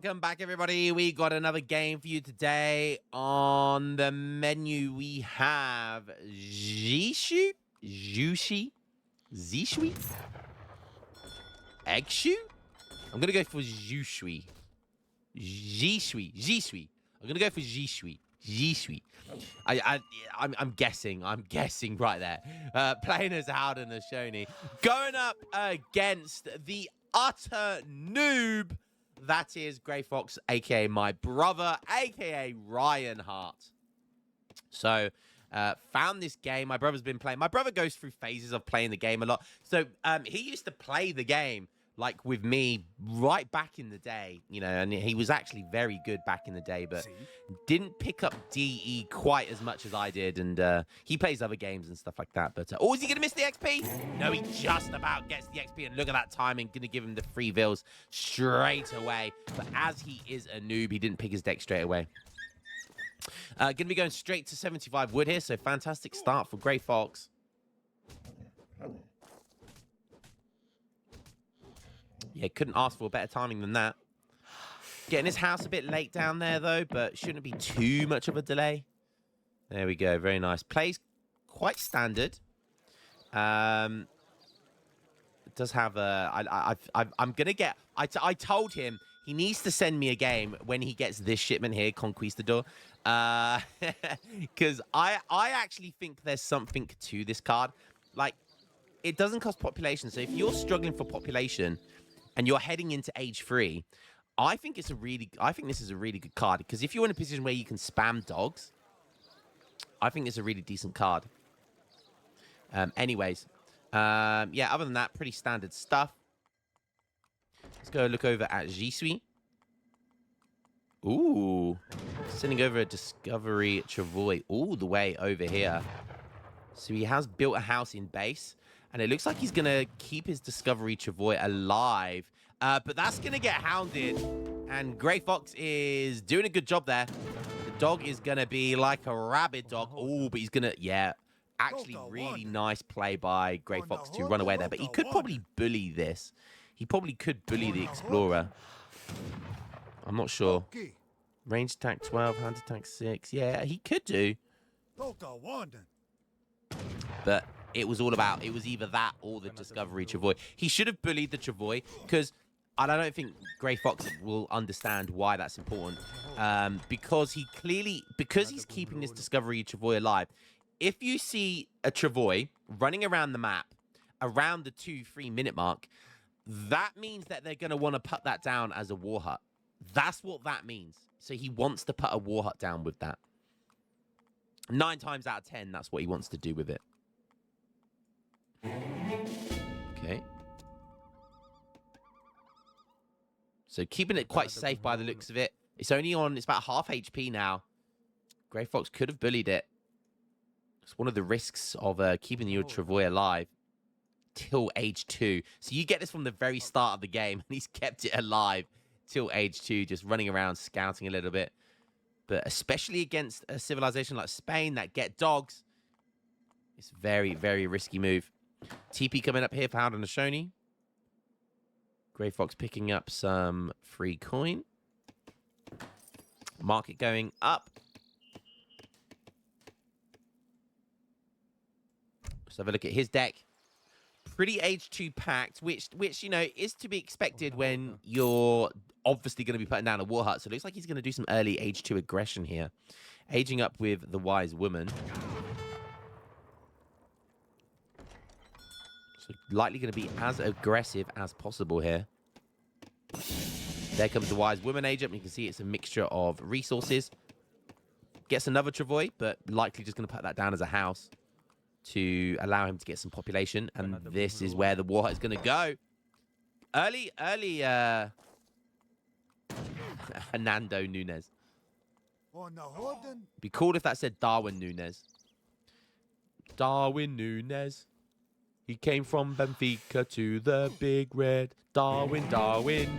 Welcome back, everybody. We got another game for you today. On the menu, we have Zishu, Zishui, Eggshu. I'm gonna go for Zishui. I'm gonna go for Zishui. I'm guessing. I'm guessing right there. Playing as Howden and Shoni, going up against the utter noob. That is Grey Fox, aka my brother, aka Ryan Hart. So, found this game. My brother's been playing. My brother goes through phases of playing the game a lot. So, he used to play the game like with me right back in the day, you know, and he was actually very good back in the day, but didn't pick up DE quite as much as I did. And he plays other games and stuff like that. But oh, is he gonna miss the XP? No, he just about gets the XP, and look at that timing, gonna give him the free vills straight away. But as he is a noob, he didn't pick his deck straight away. Gonna be going straight to 75 wood here, so fantastic start for Grey Fox. Yeah, couldn't ask for better timing than that. Getting his house a bit late down there, though, but shouldn't be too much of a delay. There we go. Very nice. Plays quite standard. It does have a... I'm going to get... I told him he needs to send me a game when he gets this shipment here, Conquistador. Because I actually think there's something to this card. Like, it doesn't cost population. So if you're struggling for population and you're heading into age 3, I think this is a really good card, because if you're in a position where you can spam dogs, I think it's a really decent card. Anyways, yeah, other than that, pretty standard stuff. Let's go look over at Jisui. Ooh, sending over a Discovery Travois all the way over here. So he has built a house in base, and it looks like he's going to keep his Discovery Travois alive. But that's going to get hounded. And Grey Fox is doing a good job there. The dog is going to be like a rabid dog. Oh, but he's going to... Yeah, actually really nice play by Grey Fox to run away there. But he could probably bully this. He probably could bully the Explorer. I'm not sure. Range attack 12, hand attack 6. Yeah, he could do. But... it was all about, it was either that or the Discovery Travois. He should have bullied the Travois, because I don't think Grey Fox will understand why that's important. Because he's keeping this Discovery Travois alive. If you see a Travois running around the map around the 2-3 minute mark, that means that they're going to want to put that down as a war hut. That's what that means. So he wants to put a war hut down with that. 9 times out of 10, that's what he wants to do with it. Okay. So keeping it quite safe by the looks of it. It's about half HP now. Grey Fox could have bullied it. It's one of the risks of keeping your Travois alive till age 2. So you get this from the very start of the game, and he's kept it alive till age 2, just running around scouting a little bit. But especially against a civilization like Spain that get dogs, it's a very, very risky move. TP coming up here for Howden and Shoni. Grey Fox picking up some free coin. Market going up. Let's have a look at his deck. Pretty H2 packed, which you know is to be expected when you're obviously going to be putting down a war hut. So it looks like he's going to do some early H2 aggression here. Aging up with the Wise Woman. So likely going to be as aggressive as possible here. There comes the Wise Woman age up. You can see it's a mixture of resources. Gets another Travois, but likely just going to put that down as a house to allow him to get some population. And this is where the war hut is going to go. Early Hernando Nunez. Be cool if that said Darwin Nunez. Darwin Nunez. He came from Benfica to the Big Red. Darwin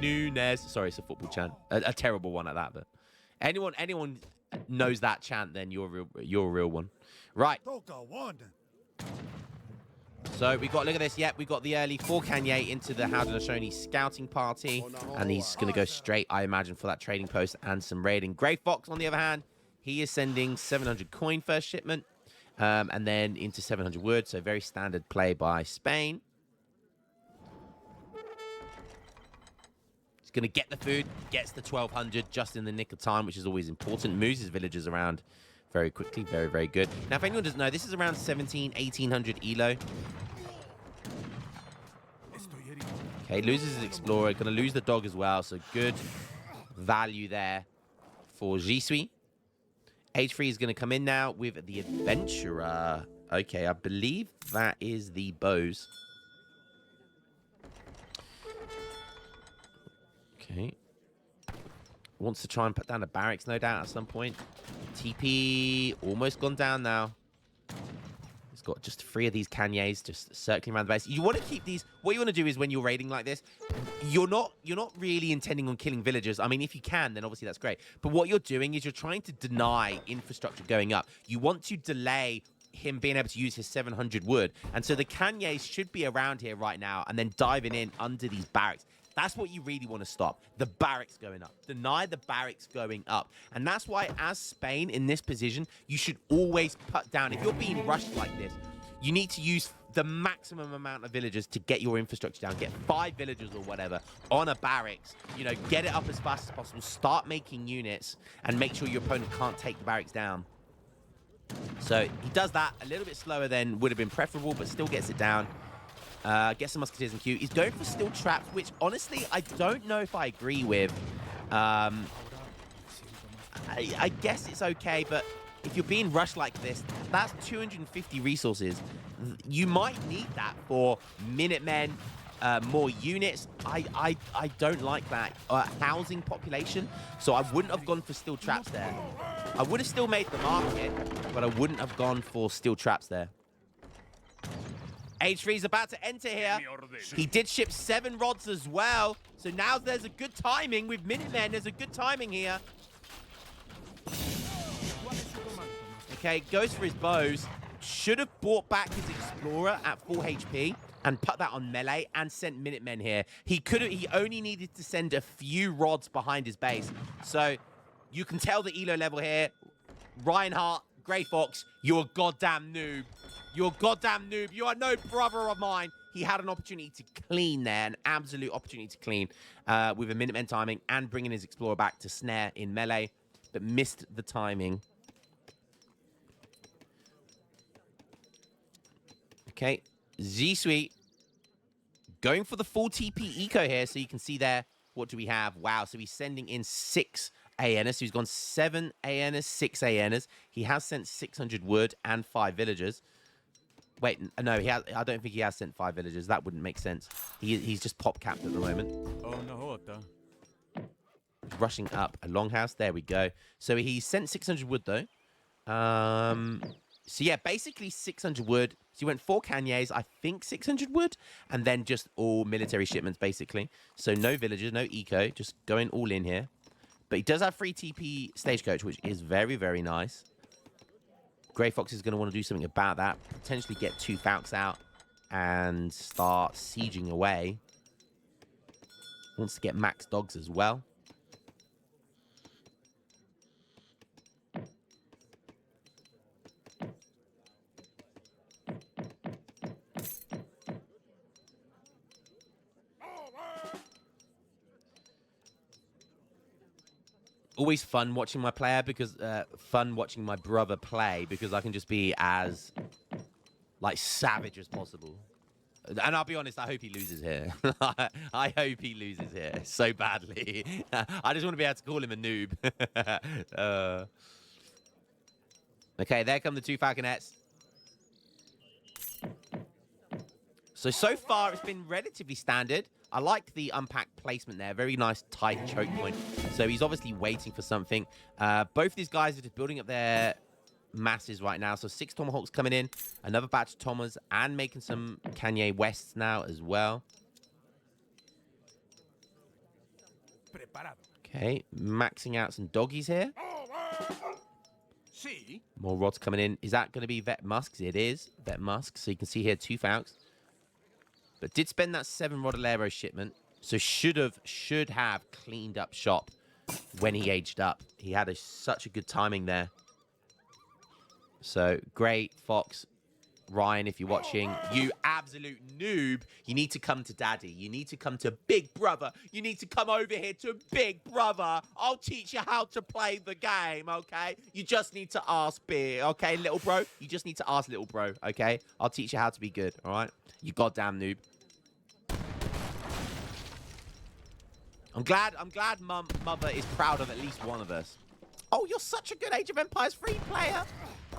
Nunez. Sorry, it's a football chant. A terrible one at that, but anyone knows that chant, then you're a real one. Right. So we got, look at this. Yep, we got the early 4 Kanye into the Haudenosaunee scouting party. And he's going to go straight, I imagine, for that trading post and some raiding. Grey Fox, on the other hand, he is sending 700 coin first shipment. And then into 700 wood. So very standard play by Spain. He's going to get the food, gets the 1200 just in the nick of time, which is always important. Moves his villagers around very quickly. Very, very good. Now, if anyone doesn't know, this is around 1800 elo. Okay, loses his explorer. Going to lose the dog as well. So good value there for Jisui. H3 is going to come in now with the adventurer. Okay, I believe that is the bows. Okay. Wants to try and put down the barracks, no doubt, at some point. TP almost gone down now. He's got just 3 of these Kanyes just circling around the base. You want to keep these. What you want to do is when you're raiding like this, you're not really intending on killing villagers. I mean, if you can, then obviously that's great. But what you're doing is you're trying to deny infrastructure going up. You want to delay him being able to use his 700 wood. And so the Kanyes should be around here right now and then diving in under these barracks. That's what you really want to stop. The barracks going up. Deny the barracks going up. And that's why, as Spain in this position, you should always put down. If you're being rushed like this, you need to use the maximum amount of villagers to get your infrastructure down. Get 5 villagers or whatever on a barracks. You know, get it up as fast as possible. Start making units and make sure your opponent can't take the barracks down. So he does that a little bit slower than would have been preferable, but still gets it down. Get some musketeers in queue. He's going for steel traps, which honestly I don't know if I agree with. I guess it's okay, but if you're being rushed like this, that's 250 resources. You might need that for Minutemen, more units. I don't like that. Housing population, so I wouldn't have gone for steel traps there. I would have still made the market, but I wouldn't have gone for steel traps there. H3 is about to enter here. He did ship 7 rods as well. So now there's a good timing with Minutemen. There's a good timing here. Okay, goes for his bows. Should have brought back his explorer at full HP and put that on melee and sent Minutemen here. He only needed to send a few rods behind his base. So you can tell the elo level here. Reinhardt, Grey Fox, you're a goddamn noob. You're a goddamn noob. You are no brother of mine. He had an opportunity to clean there, an absolute opportunity to clean with a Minutemen timing and bringing his explorer back to snare in melee, but missed the timing. Okay, Jisui going for the full TP eco here, so you can see there, what do we have? Wow, so he's sending in 6 ANs. So he's gone 7 ANs, 6 ANs. He has sent 600 wood and 5 villagers. Wait, no, I don't think he has sent 5 villagers. That wouldn't make sense. He's just pop capped at the moment. Rushing up a longhouse. There we go. So he sent 600 wood, though. So, yeah, basically 600 wood. So he went 4 Kanyes, I think 600 wood, and then just all military shipments, basically. So no villagers, no eco, just going all in here. But he does have free TP stagecoach, which is very, very nice. Grey Fox is going to want to do something about that. Potentially get 2 Falcons out and start sieging away. Wants to get max dogs as well. Always fun watching my player because fun watching my brother play because I can just be as like savage as possible. And I'll be honest, I hope he loses here. I hope he loses here so badly. I just want to be able to call him a noob. Okay, there come the 2 Falconets. So far it's been relatively standard. I like the unpacked placement there. Very nice tight choke point. So he's obviously waiting for something. Both of these guys are just building up their masses right now. So 6 Tomahawks coming in. Another batch of Tomas and making some Kanye Wests now as well. Okay, maxing out some doggies here. More rods coming in. Is that going to be Vet Musks? It is Vet Musk. So you can see here 2 Falcons. But did spend that 7 Rodolero shipment. So should have cleaned up shop when he aged up. He had such a good timing there. So great, Fox. Ryan, if you're watching, you absolute noob, you need to come to daddy. You need to come to big brother. You need to come over here to big brother. I'll teach you how to play the game, okay? You just need to ask big, okay, little bro? You just need to ask little bro, okay? I'll teach you how to be good, all right? You goddamn noob. I'm glad mother is proud of at least one of us. Oh, you're such a good Age of Empires 3 player.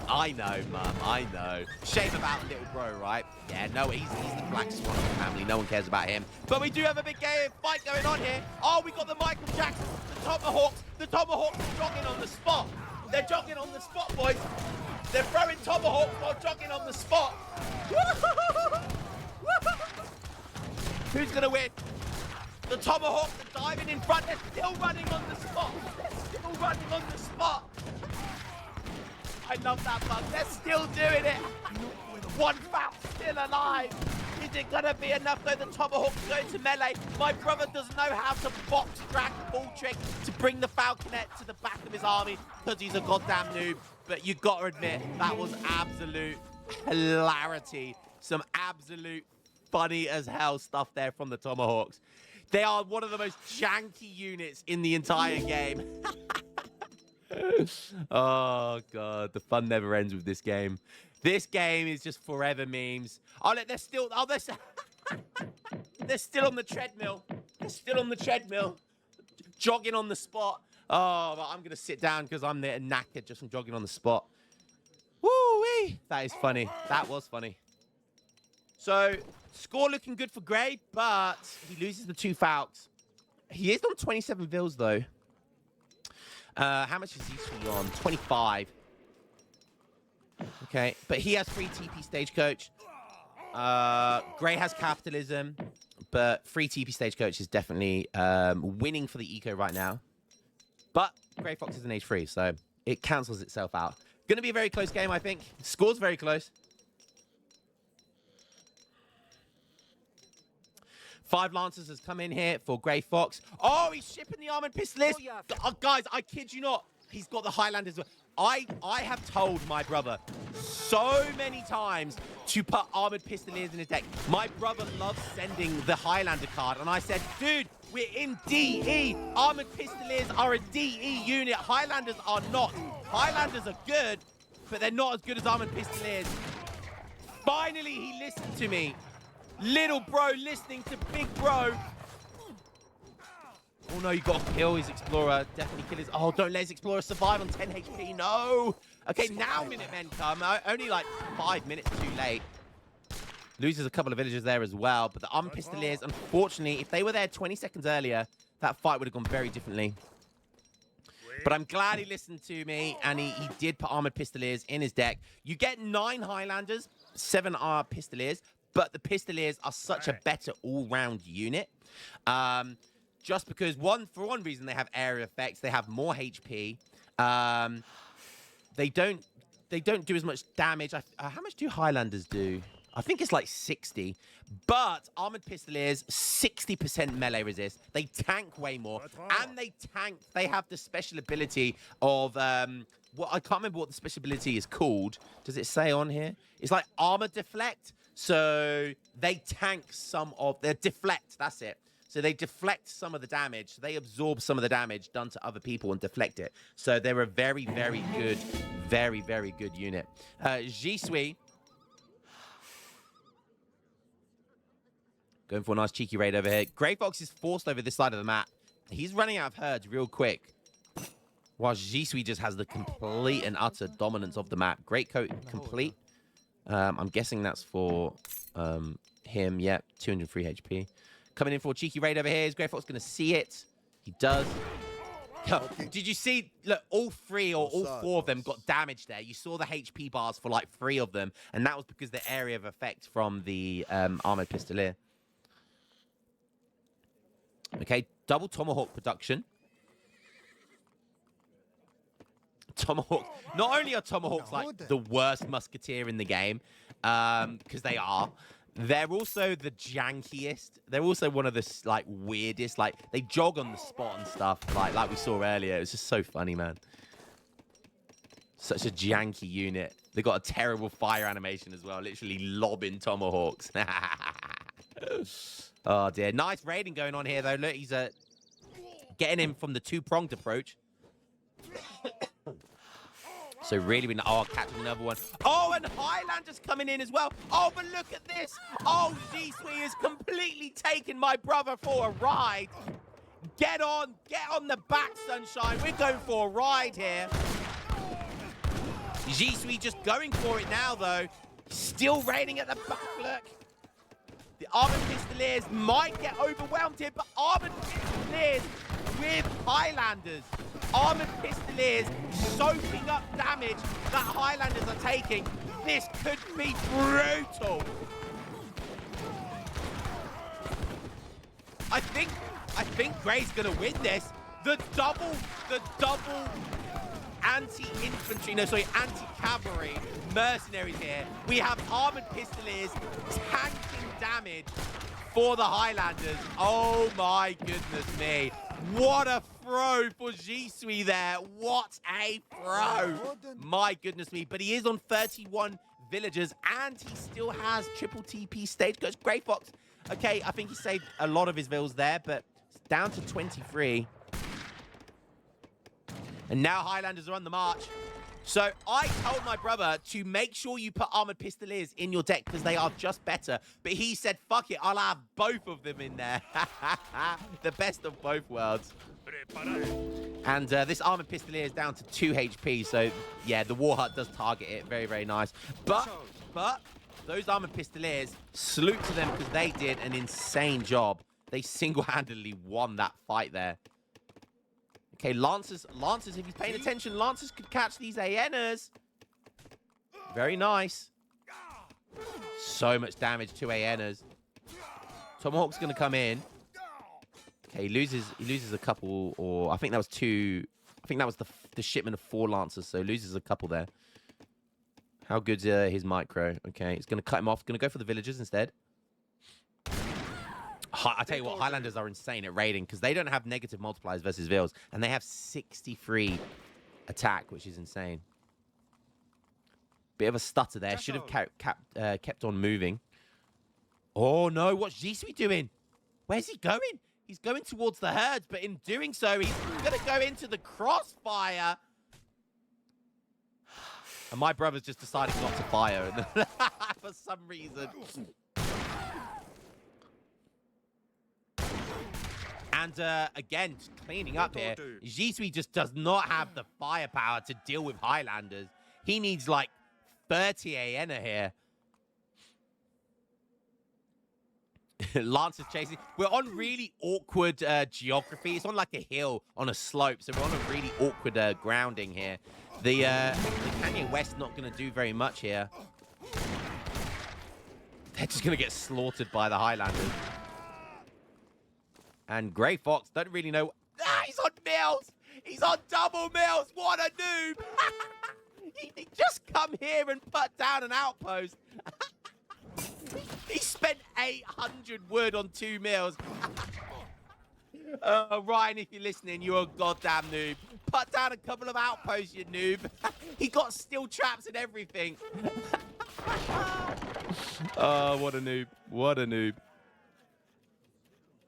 I know, Mum. I know. Shame about little bro, right? Yeah, no, he's the black swan of the family. No one cares about him. But we do have a big game fight going on here. Oh, we got the Michael Jackson, the Tomahawks. The Tomahawks are jogging on the spot. They're jogging on the spot, boys. They're throwing Tomahawks while jogging on the spot. Who's going to win? The Tomahawks are diving in front. They're still running on the spot. They're still running on the spot. I love that bug. They're still doing it. One foul still alive. Is it going to be enough though? The Tomahawk's going to melee. My brother doesn't know how to box Dragon Ball trick to bring the Falconet to the back of his army because he's a goddamn noob. But you got to admit, that was absolute hilarity. Some absolute funny as hell stuff there from the Tomahawks. They are one of the most janky units in the entire game. Oh, God. The fun never ends with this game. This game is just forever memes. Oh, look, they're still... Oh, they're still on the treadmill. They're still on the treadmill. Jogging on the spot. Oh, but I'm going to sit down because I'm there knackered just from jogging on the spot. Woo-wee. That is funny. That was funny. So, score looking good for Gray, but he loses the 2 Falcons. He is on 27 Vils, though. How much is he on? 25. Okay, but he has free TP Stagecoach. Gray has Capitalism, but free TP Stagecoach is definitely winning for the eco right now. But Gray Fox is an age 3, so it cancels itself out. Going to be a very close game, I think. Score's very close. 5 Lancers has come in here for Grey Fox. Oh, he's shipping the Armored Pistoliers. Oh, guys, I kid you not. He's got the Highlanders. I have told my brother so many times to put Armored Pistoliers in his deck. My brother loves sending the Highlander card. And I said, dude, we're in DE. Armored Pistoliers are a DE unit. Highlanders are not. Highlanders are good, but they're not as good as Armored Pistoliers. Finally, he listened to me. Little bro listening to big bro. Oh no, you got to kill his Explorer. Definitely kill his... Oh, don't let his Explorer survive on 10 HP. No. Okay, now Minutemen come. Only like 5 minutes too late. Loses a couple of villagers there as well. But the Armored Pistoliers, unfortunately, if they were there 20 seconds earlier, that fight would have gone very differently. But I'm glad he listened to me, and he did put Armored Pistoliers in his deck. You get 9 Highlanders, 7 Pistoliers. But the Pistoliers are such a better all-round unit. Just because, for one reason, they have area effects. They have more HP. They don't do as much damage. How much do Highlanders do? I think it's like 60. But Armored Pistoliers, 60% melee resist. They tank way more. And they have the special ability of... I can't remember what the special ability is called. Does it say on here? It's like Armor Deflect. So they tank some of... They deflect, that's it. So they deflect some of the damage. They absorb some of the damage done to other people and deflect it. So they're a very, very good, very, very good unit. Jisui. Going for a nice cheeky raid over here. Grey Fox is forced over this side of the map. He's running out of herds real quick. While Jisui just has the complete and utter dominance of the map. Great coat complete. I'm guessing that's for him. Yep, 203 HP. Coming in for a cheeky raid over here. Is Grey Fox going to see it? He does. Did you see? Look, all 3 or all 4 of them got damaged there. You saw the HP bars for like 3 of them. And that was because the area of effect from the Armored Pistolier. Okay, double Tomahawk production. Tomahawk. Not only are Tomahawks like the worst musketeer in the game, because they are, they're also the jankiest. They're also one of the like weirdest. Like they jog on the spot and stuff. Like we saw earlier. It was just so funny, man. Such a janky unit. They got a terrible fire animation as well. Literally lobbing Tomahawks. Oh dear. Nice raiding going on here though. Look, he's getting him from the two-pronged approach. So really, catching another one. Oh, and Highlander's coming in as well. Oh, but look at this. Oh, G-Sweet has completely taken my brother for a ride. Get on the back, Sunshine. We're going for a ride here. G-Sweet just going for it now, though. Still raiding at the back, look. The Armored Pistoliers might get overwhelmed here, but Armored Pistoliers with Highlanders. Armored Pistoliers soaking up damage that Highlanders are taking. This could be brutal. I think Gray's gonna win this. The double anti-cavalry mercenaries here. We have Armored Pistoliers tanking damage for the Highlanders. Oh my goodness me. What a throw for G-Sui there. What a throw. My goodness me. But he is on 31 villagers and he still has triple TP stage. Goes Grey Fox. Okay, I think he saved a lot of his vills there, but it's down to 23. And now Highlanders are on the march. So I told my brother to make sure you put Armored Pistoliers in your deck because they are just better. But he said, fuck it, I'll have both of them in there. The best of both worlds. And this Armored Pistolier is down to 2 HP. So, yeah, the War Hut does target it. Very, very nice. But those Armored Pistoliers, salute to them because they did an insane job. They single-handedly won that fight there. Okay, Lancers, if he's paying attention, Lancers could catch these Aenas. Very nice. So much damage to Aenas. Tomahawk's going to come in. Okay, he loses a couple, or I think that was 2. I think that was the shipment of 4 Lancers, so he loses a couple there. How good's his micro? Okay, he's going to cut him off. Going to go for the villagers instead. I tell you what, Highlanders are insane at raiding because they don't have negative multipliers versus Vils, and they have 63 attack, which is insane. Bit of a stutter there. Should have kept on moving. Oh, no. What's G-Sweet doing? Where's he going? He's going towards the herds, but in doing so, he's going to go into the crossfire. And my brother's just decided not to fire for some reason. And again, just cleaning up here. G-Sui just does not have the firepower to deal with Highlanders. He needs like 30 Aena here. Lance is chasing. We're on really awkward geography. It's on like a hill on a slope, so we're on a really awkward grounding here. The Kanye West not going to do very much here. They're just going to get slaughtered by the Highlanders. And Grey Fox don't really know. Ah, he's on mills. He's on double mills. What a noob. He just come here and put down an outpost. He spent 800 wood on 2 mills. Ryan, if you're listening, you're a goddamn noob. Put down a couple of outposts, you noob. He got steel traps and everything. Oh, what a noob. What a noob.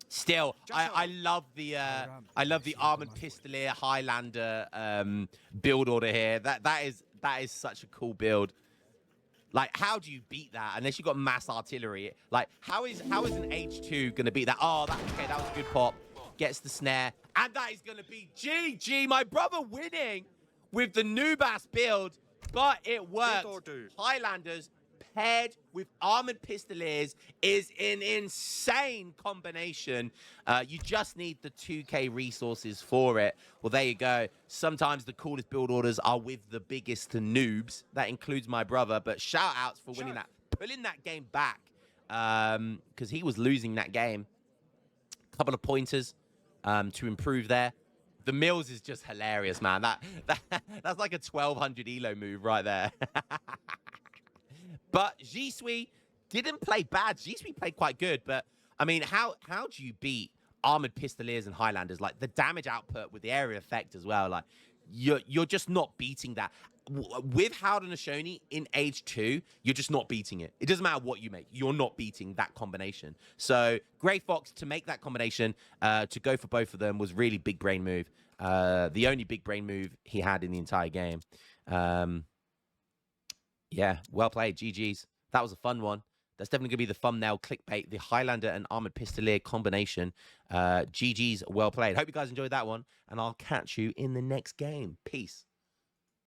Still, I love the Armored Pistolier Highlander build order here. That is such a cool build. Like, how do you beat that unless you've got mass artillery? Like, how is an H2 gonna beat that? Oh, okay, that was a good pop. Gets the snare, and that is gonna be GG. My brother winning with the Nubas build, but it worked. Highlanders paired with Armored Pistoliers is an insane combination. You just need the 2k resources for it. Well, there you go. Sometimes the coolest build orders are with the biggest noobs. That includes my brother, but shout outs for winning that, pulling that game back, because he was losing that game. A couple of pointers to improve there. The Mills is just hilarious, man. That's like a 1200 elo move right there. But Jisui didn't play bad. Jisui played quite good, but I mean, how do you beat armored pistoliers and Highlanders? Like the damage output with the area effect as well. Like you're just not beating that. With Howden Ashoni in Age 2, you're just not beating it. It doesn't matter what you make. You're not beating that combination. So Grey Fox, to make that combination, to go for both of them was really big brain move. The only big brain move he had in the entire game. Yeah, well played. GG's. That was a fun one. That's definitely going to be the thumbnail clickbait, the Highlander and Armored Pistolier combination. GG's, well played. Hope you guys enjoyed that one, and I'll catch you in the next game. Peace.